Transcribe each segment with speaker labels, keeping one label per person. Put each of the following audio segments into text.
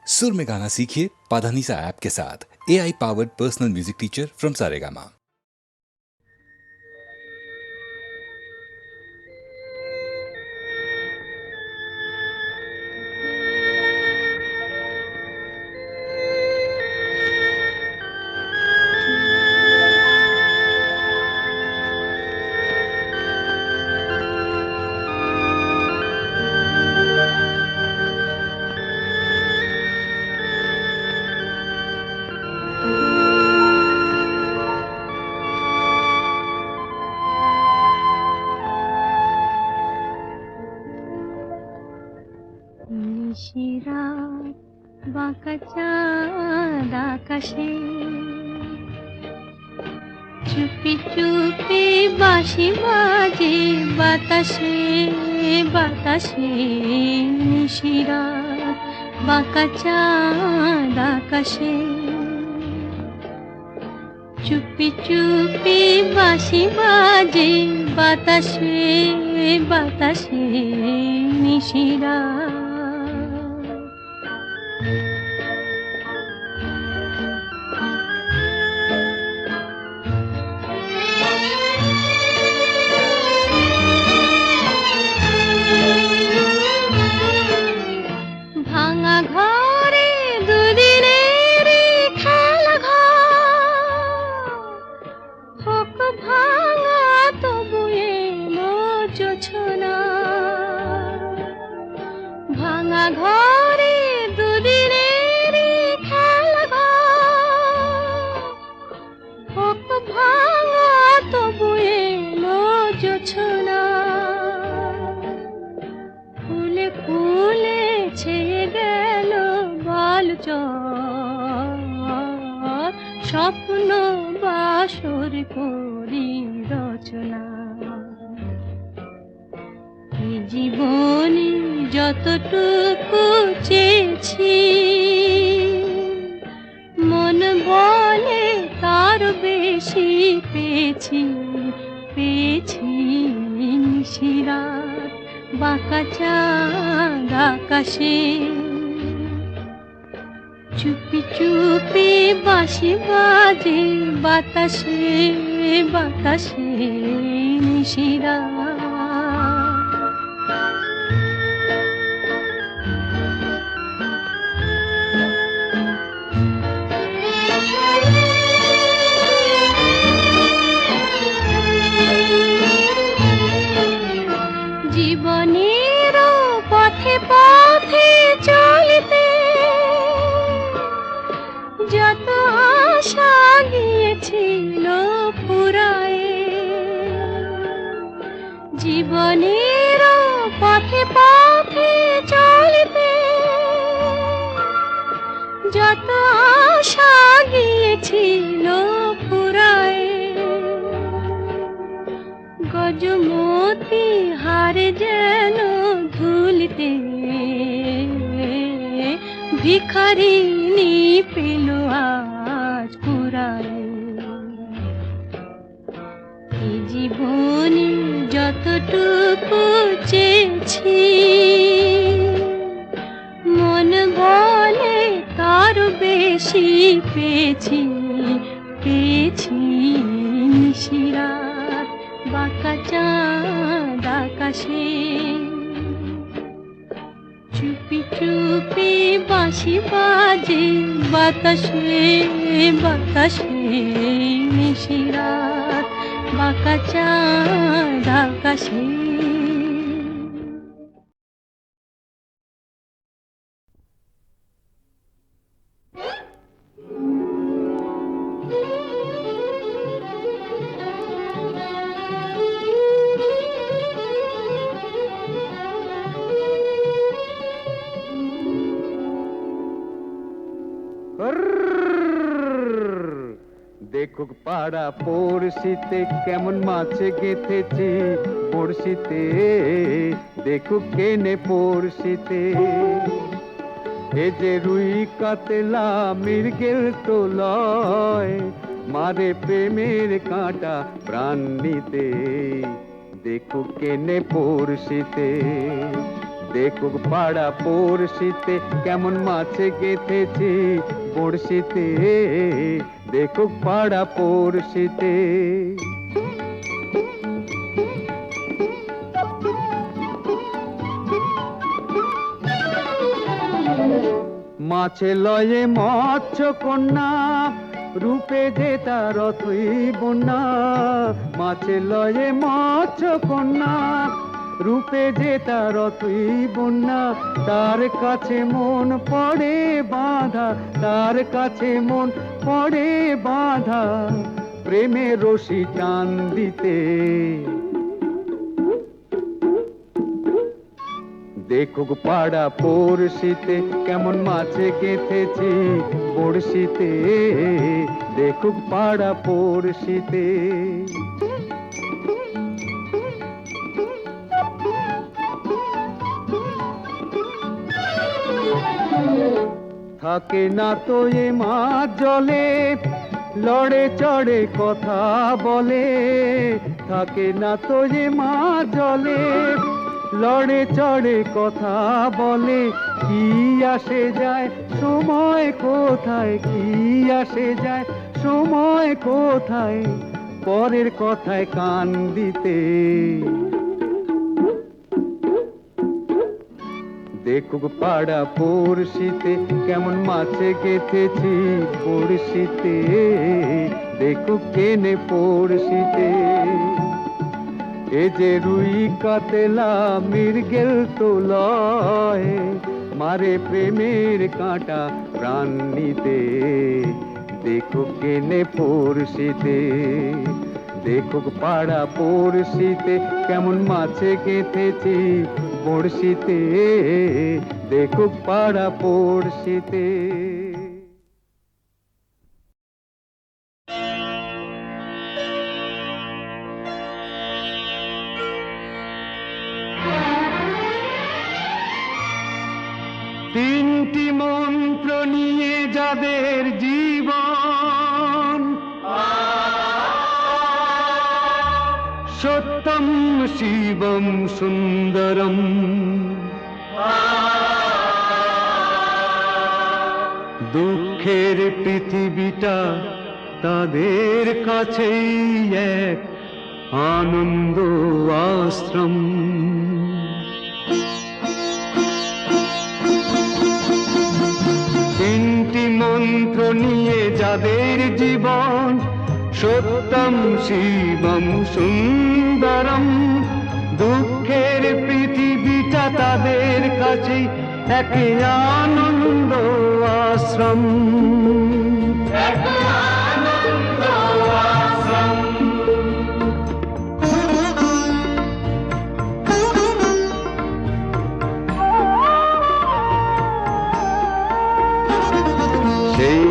Speaker 1: सुर में गाना सीखिए पाधानीसा ऐप के साथ। AI powered personal music teacher from Saregama.
Speaker 2: নিশিরাত বাঁকা চাঁদ আকাশে চুপি চুপি বাঁশি বাজে বাতাসে বাতাসে। নিশিরাত বাঁকা চাঁদ আকাশে চুপি চুপি বাঁশি বাজে বাতাসে বাতাসে। নিশিরাত ভাঙা ঘরে দুদিনের খেলা ঘর হোক ভাঙা তবু এলো জোছনা। ভাঙা ঘরে দুদিনের খেলা ঘর হোক ভাঙা তবু এলো জোছনা। ফুলে ফুলে ছেয়ে গেল বালুচর স্বপ্ন বাসর করি রচনা। এই জীবনে যতটুকু চেয়েছি মন বলে তার বেশি পেয়েছি পেয়েছি। নিশিরাত বাঁকা চাঁদ আকাশে চুপি চুপি বাঁশি বাজে বাতাসে বাতাসে। নিশিরাত জীবনের পথে পথে চলিতে যত আশা গিয়েছিল ফুরায়ে। জীবনের পথে পথে চলিতে যত আশা গিয়েছিল ফুরায়ে। গজমতি হারে যেন ধুলিতে ভিখারিনী পেল আজ কুড়ায়। এই জীবনে যতটুকু চেয়েছি মন বলে তার বেশি পেয়েছি পেয়েছি। নিশিরাত বাঁকা চাঁদ আকাশে চুপি চুপি বাঁশি বাজে বাতাসে বাতাসে। নিশিরাত বাঁকা চাঁদ আকাশে।
Speaker 3: দেখুক পাড়া পড়শিতে কেমন মাছে গেঁথেছি পড়শিতে। দেখুক কেনে পড়শিতে এ যে রুই কাতলা মৃগেল তো লয় মারে প্রেমের কাঁটা প্রাণ নিতে। দেখুক কেনে পড়শিতে দেখুক পাড়া পড়শিতে কেমন মাছে গেথেছি বড়শিতে, দেখুক পাড়া পড়শিতে। মাছে লয়ে মৎস্য কন্যা, রূপে যে তার অথই বন্যা। মাছে লয়ে মৎস্য কন্যা, রূপে যে তার অথই বন্যা। তার কাছে মন পড়ে বাঁধা, তার কাছে মন পড়ে বাঁধা, প্রেমের রশি টান দিতে। দেখুক পাড়া পড়শিতে কেমন মাছে গেথেছি বড়শিতে, দেখুক পাড়া পড়শিতে। থাকে না তো এ মাছ জলে, লড়ে চড়ে কথা বলে। থাকে না তো এ মাছ জলে, লড়ে চড়ে কথা বলে। কি আসে যায় সময় কোথায়, কি আসে যায় সময় কোথায়, পরের কথায় কান দিতে। দেখুক পাড়া পড়শিতে কেমন মাছে গেথেছি বড়শিতে, দেখুক কেনে পড়শিতে। এ যে রুই কাতলা মৃগেল তো লয়, মারে প্রেমের কাঁটা প্রাণ নিতে। দেখুক কেনে পড়শিতে, দেখুক পাড়া পড়শিতে কেমন মাছে গেথেছি বড়শিতে, দেখুক পাড়া পড়শিতে। তিনটি মন্ত্র নিয়ে যাদের জীবন, সত্যম শিবম সুন্দরম। দুঃখের পৃথিবীটা তাদের কাছেই এক আনন্দ আশ্রম। তিনটি মন্ত্র নিয়ে যাদের জীবন, সত্যম শিবম সুন্দরম। দুঃখের পৃথিবীটা তাদের কাছে এক আনন্দ আশ্রম। সেই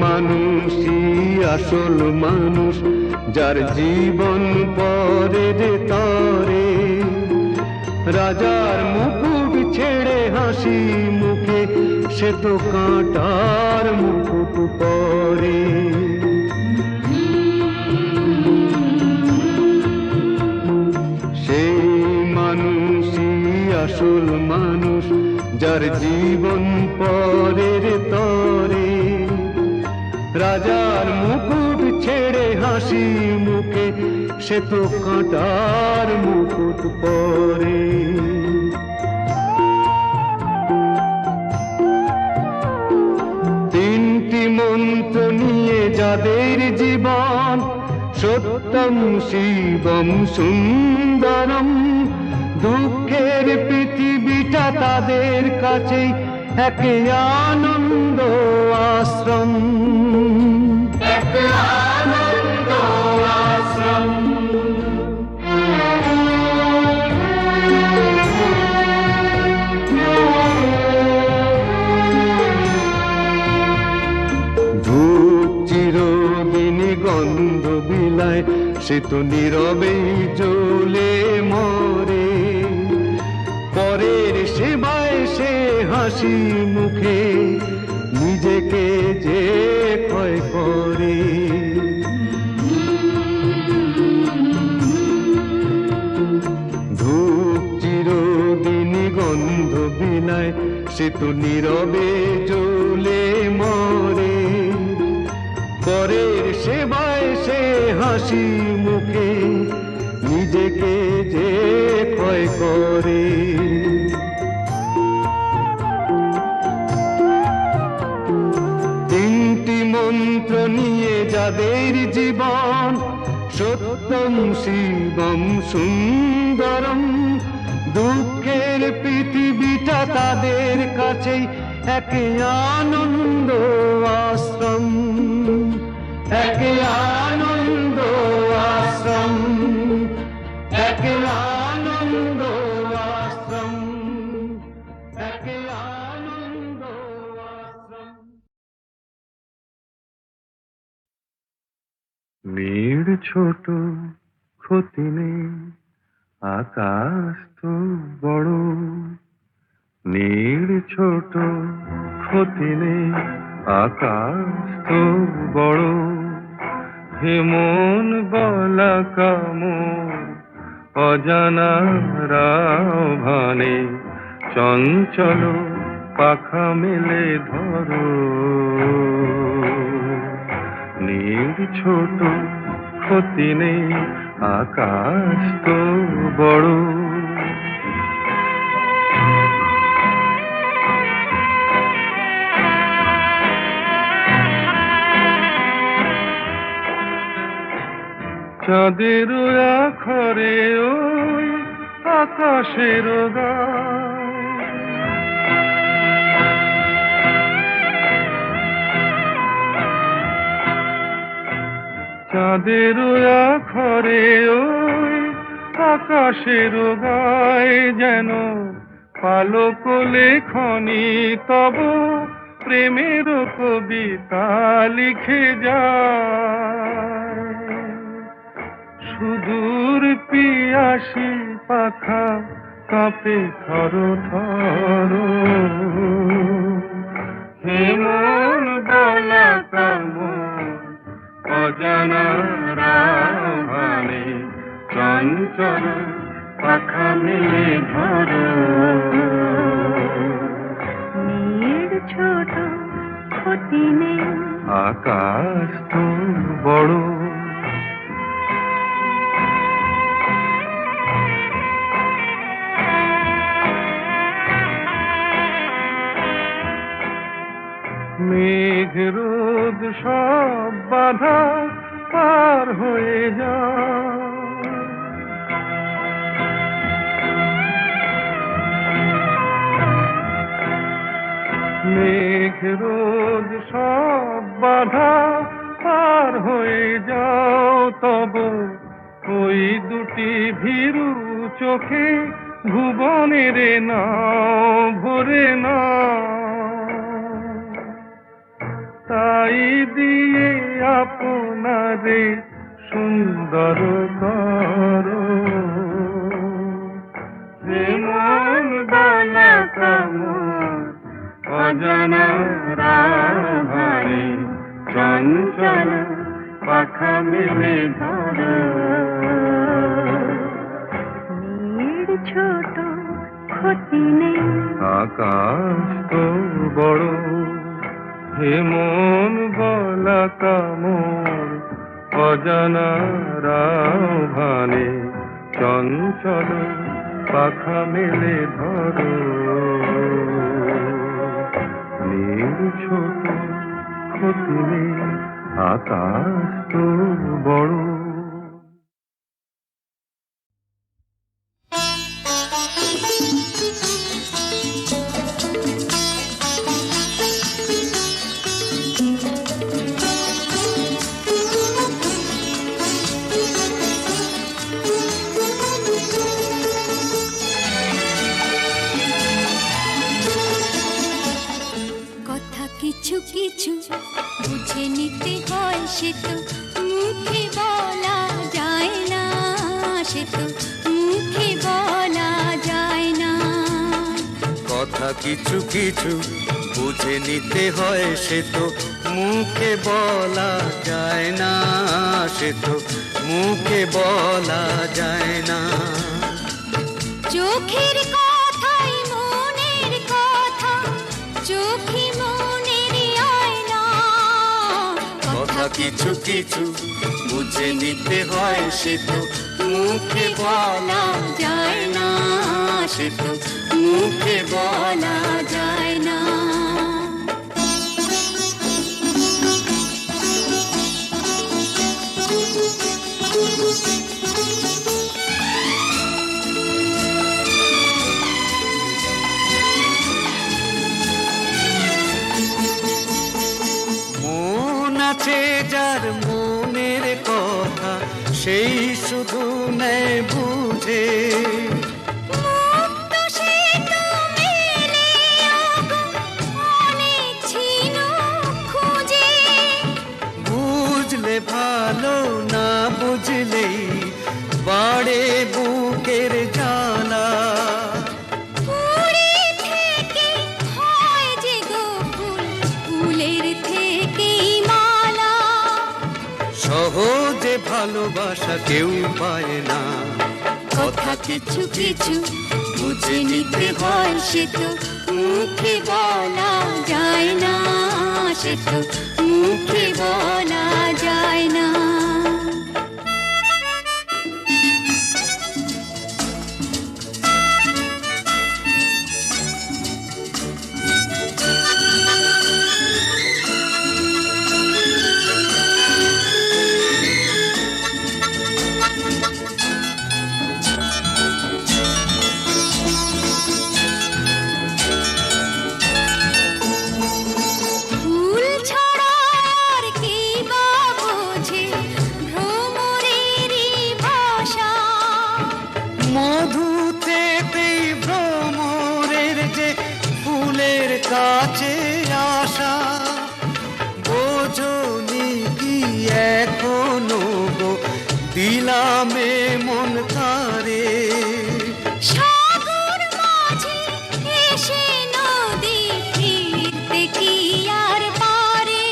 Speaker 3: মানুষই আসল মানুষ, যার জীবন পরের তরে। রাজার মুকুট ছেড়ে হাসি মুখে, সে তো কাঁটার মুকুট পরে। সেই মানুষই আসল মানুষ, যার জীবন পরের তরে। রাজার মুকুট ছেড়ে হাসি মুখে, সে তো কাঁটার মুকুট পরে। তিনটি মন্ত্র নিয়ে যাদের জীবন, সত্যম শিবম সুন্দরম। দুঃখের পৃথিবীটা তাদের কাছে এক আনন্দ আশ্রম। আনন্দ আশ্রম। ধূপ চিরদিনই গন্ধ বিলায়, সে তো নীরবেই জ্বলে মরে। পরের সেবায় সে হাসি মুখে নিজেকে যে ক্ষয় করে। ধূপ চিরদিনই গন্ধ সে তো নীরবে জ্বলে মরে, পরের সেবায় সে হাসি মুখে নিজেকে যে ক্ষয় করে। তিনটি মন্ত্র নিয়ে যাদের জীবন, সত্যম শিবম সুন্দরম, দুঃখের পৃথিবীটা তাদের কাছেই এক আনন্দ আশ্রম, এক আনন্দ আশ্রম, এক আনন্দ আশ্রম, এক আনন্দ আশ্রম। নীড় ছোট ক্ষতি নেই, আকাশ তো বড়। নীড় ছোট ক্ষতি নেই, আকাশ তো বড়। হেমন বলা কামন অজানা রাভানে, চঞ্চল পাখা মেলে ধরো। নীড় ছোট ক্ষতি নেই, আকাশ তো বড়। চাঁদের আখরে ওই আকাশের গায়, চাঁদের আখরে ওই আকাশের গায়, যেন পালক লেখনি তব প্রেমের কবিতা লিখে যায়। সুদূর পিয়াসী পাখা কাঁপে থর থর, হেমন বলা কামন অজানা রাভানে, চঞ্চল পাখা মেলে ধরো।
Speaker 2: নীড় ছোট ক্ষতি নেই,
Speaker 3: আকাশ তো বড়। মেঘ রোদ সব বাধা পার হয়ে যায়, মেঘ রোদ সব বাধা পার হয়ে যাও। তব ওই দুটি ভীরু চোখে ভুবনের নাও ভরে না, তাই দিয়ে আপনারে সুন্দর করো। হেমন বলা কামন অজানা রাভানে, চঞ্চল পাখা মেলে ধরো।
Speaker 2: নীড় ছোট ক্ষতি নেই,
Speaker 3: আকাশ তো বড়। হেমন বলা কামন অজানা রাভানে, চঞ্চল পাখা মেলে ধরো। নীড় ছোট ক্ষতি নেই, আকাশ তো বড়।
Speaker 2: কিছু কিছু বুঝে নিতে হয়, সে তো মুখে বলা যায় না, সে তো মুখে বলা যায় না।
Speaker 3: কথা কিছু কিছু বুঝে নিতে হয়, সে তো মুখে বলা যায় না, সে তো মুখে বলা যায় না।
Speaker 2: চোখের কথাই মনের কথা
Speaker 4: কিছু কিছু বুঝে নিতে হয়, সে তো মুখে বলা যায় না, সে তো মুখে বলা যায় না।
Speaker 3: মন আছে যার মনের কথা, সেই শুধু নেয় বুঝে।
Speaker 2: মুক্ত সে তো মেলে আগো, অনেক ছিল খুঁজে।
Speaker 3: বুঝলে ভালো, না বুঝলেই বাড়ে বুকের জ্বালা।
Speaker 2: ফুলে থেকে হয় যে গো ফুল, ফুলের থেকেই মালা।
Speaker 3: সহজে ভালোবাসা কেউ পায় না,
Speaker 2: কথা কিছু কিছু বুঝে নিতে হয়, সে তো মুখে বলা যায় না, সে তো মুখে বলা যায় না। ফুল ছাড়া আর কি বা বোঝে ভ্রমরেরই ভাষা।
Speaker 3: মধু থেকেই ভ্রমরের যে ফুলের কাছে আসা। বোঝনি কি এখনো গো দিলামে মন তারে।
Speaker 2: সাগর মাঝে এসে নদী ফিরতে কি আর পারে।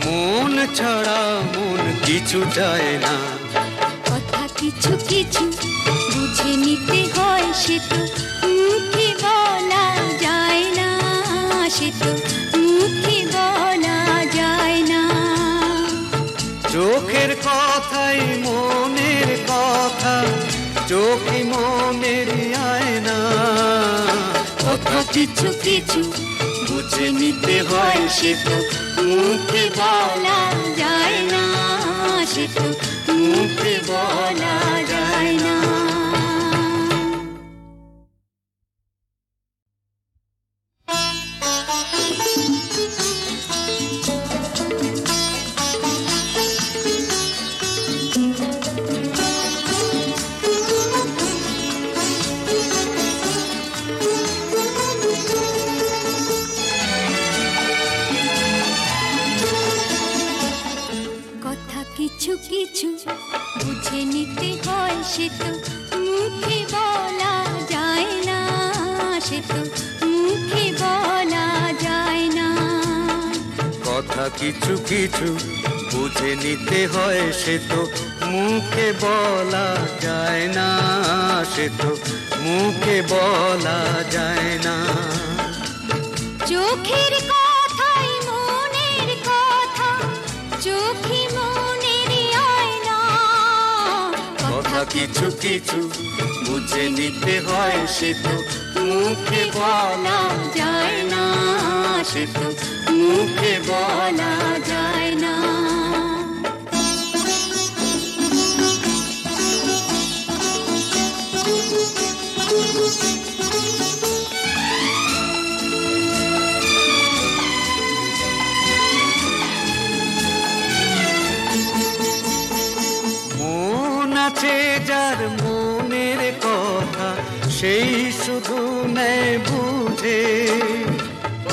Speaker 3: মন ছাড়া মন কিছু চায় না,
Speaker 2: কথা কিছু কিছু বুঝে নিতে হয়, সে তো মুখে বলা যায় না, সে তো মুখে বলা যায় না।
Speaker 3: চোখের কথাই মনের কথা, চোখে মনের আয়না।
Speaker 2: কথা কিছু কিছু বুঝে নিতে হয়, সে তো মুখে বলা যায় না, সে তো মুখে বলা যায় না। কথা কিছু কিছু বুঝে নিতে হয়, সে তো মুখে বলা যায় না, সে তো মুখে বলা যায় না।
Speaker 3: কথা কিছু কিছু বুঝে নিতে হয়, সে তো মুখে বলা যায় না, সে তো মুখে বলা যায় না।
Speaker 2: চোখের কথাই মনের কথা, চোখে মনের আয়না।
Speaker 4: কথা কিছু কিছু বুঝে নিতে হয়, সে তো মুখে বলা যায় না, সে তো মুখে বলা যায় না।
Speaker 3: মন আছে যার মনের কথা, সেই শুধু নেয় বুঝে।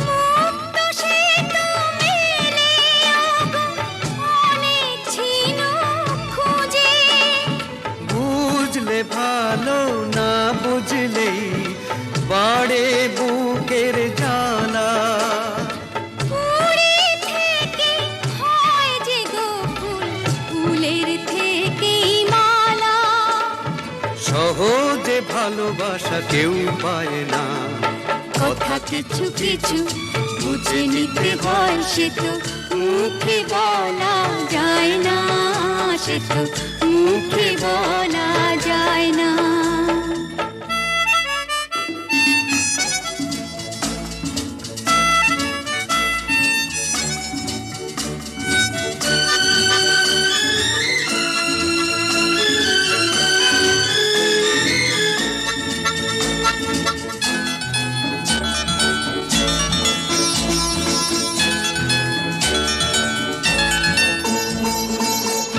Speaker 2: মুক্ত সে তো মেলে আগো, অনেক ছিল খুঁজে।
Speaker 3: বুঝলে ভালো, না বুঝলেই বাড়ে বুকের জ্বালা।
Speaker 2: ফুলে থেকে হয় যে গো ফুল, ফুলের থেকেই মালা।
Speaker 3: সহজে ভালোবাসা কেউ পায় না,
Speaker 2: কথা কিছু কিছু বুঝে নিতে হয় সে তো মুখে বলা যায় না, সে তো মুখে বলা যায় না।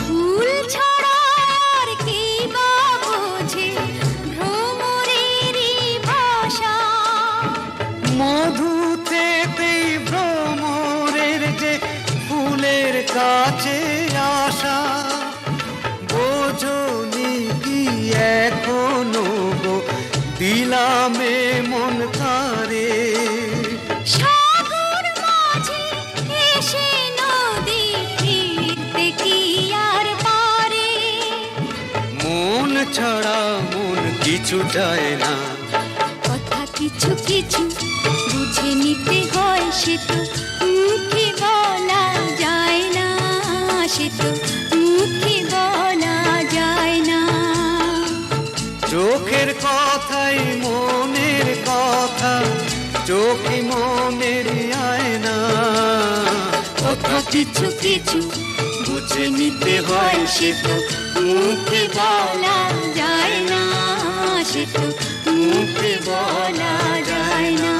Speaker 2: ফুল ছড়ার কি বা বোঝে ভ্রমরেরই ভাষা,
Speaker 3: মধুতে ভ্রমরের যে ফুলের কাছে আসা, বোঝনি কি এখনো গো দিলামে মন তারে।
Speaker 2: সাগর মাঝে এসে নদী ফিরতে কি আর পারে,
Speaker 3: মন ছাড়া মন কিছু চায় না,
Speaker 2: কথা কিছু কিছু বুঝে নিতে হয় সে তো মুখে বলা যায় না, সে তো মুখে বলা যায় না।
Speaker 3: চোখের কথাই মনের কথা, চোখে মনের আয়না।
Speaker 2: কথা কিছু কিছু বুঝে নিতে হয় সে তো মুখে বলা যায় না, সে তো মুখে বলা যায় না।